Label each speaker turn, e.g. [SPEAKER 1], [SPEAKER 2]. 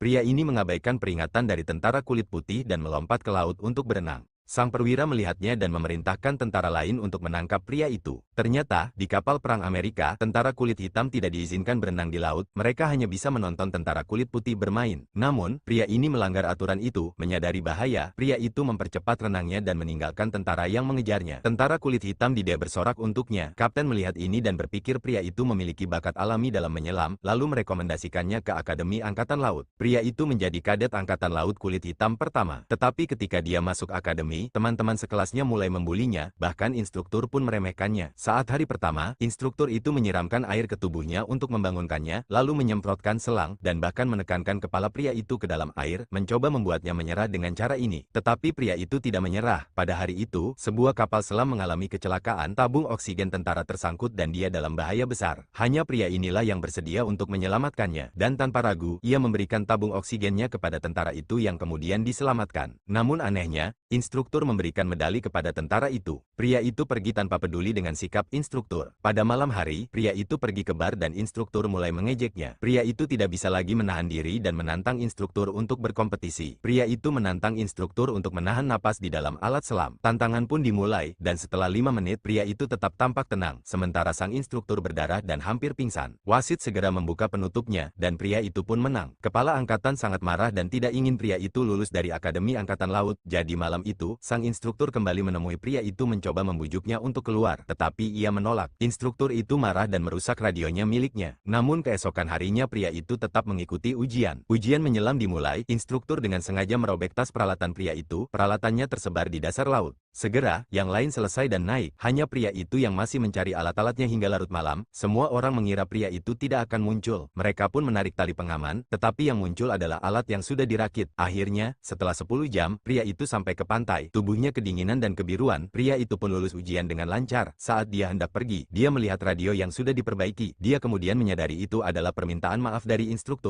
[SPEAKER 1] Pria ini mengabaikan peringatan dari tentara kulit putih dan melompat ke laut untuk berenang. Sang perwira melihatnya dan memerintahkan tentara lain untuk menangkap pria itu. Ternyata, di kapal perang Amerika, tentara kulit hitam tidak diizinkan berenang di laut, mereka hanya bisa menonton tentara kulit putih bermain. Namun, pria ini melanggar aturan itu, menyadari bahaya, pria itu mempercepat renangnya dan meninggalkan tentara yang mengejarnya. Tentara kulit hitam tidak bersorak untuknya. Kapten melihat ini dan berpikir pria itu memiliki bakat alami dalam menyelam, lalu merekomendasikannya ke Akademi Angkatan Laut. Pria itu menjadi kadet Angkatan Laut kulit hitam pertama. Tetapi ketika dia masuk akademi, teman-teman sekelasnya mulai membulinya, bahkan instruktur pun meremehkannya. Saat hari pertama, instruktur itu menyiramkan air ke tubuhnya untuk membangunkannya, lalu menyemprotkan selang, dan bahkan menekankan kepala pria itu ke dalam air, mencoba membuatnya menyerah dengan cara ini. Tetapi pria itu tidak menyerah. Pada hari itu, sebuah kapal selam mengalami kecelakaan, tabung oksigen tentara tersangkut dan dia dalam bahaya besar. Hanya pria inilah yang bersedia untuk menyelamatkannya, dan tanpa ragu, ia memberikan tabung oksigennya kepada tentara itu yang kemudian diselamatkan. Namun anehnya, instruktur memberikan medali kepada tentara itu. Pria itu pergi tanpa peduli dengan sikap instruktur. Pada malam hari, pria itu pergi ke bar dan instruktur mulai mengejeknya. Pria itu tidak bisa lagi menahan diri dan menantang instruktur untuk berkompetisi. Pria itu menantang instruktur untuk menahan napas di dalam alat selam. Tantangan pun dimulai, dan setelah 5 menit pria itu tetap tampak tenang, sementara sang instruktur berdarah dan hampir pingsan. Wasit segera membuka penutupnya, dan pria itu pun menang. Kepala angkatan sangat marah dan tidak ingin pria itu lulus dari Akademi Angkatan Laut. Jadi malam itu, sang instruktur kembali menemui pria itu mencoba membujuknya untuk keluar, tetapi ia menolak. Instruktur itu marah dan merusak radionya miliknya. Namun keesokan harinya pria itu tetap mengikuti ujian. Ujian menyelam dimulai, instruktur dengan sengaja merobek tas peralatan pria itu, peralatannya tersebar di dasar laut. Segera, yang lain selesai dan naik, hanya pria itu yang masih mencari alat-alatnya hingga larut malam. Semua orang mengira pria itu tidak akan muncul. Mereka pun menarik tali pengaman, tetapi yang muncul adalah alat yang sudah dirakit. Akhirnya, setelah 10 jam, pria itu sampai ke pantai. Tubuhnya kedinginan dan kebiruan, pria itu pun lulus ujian dengan lancar. Saat dia hendak pergi, dia melihat radio yang sudah diperbaiki. Dia kemudian menyadari itu adalah permintaan maaf dari instruktur.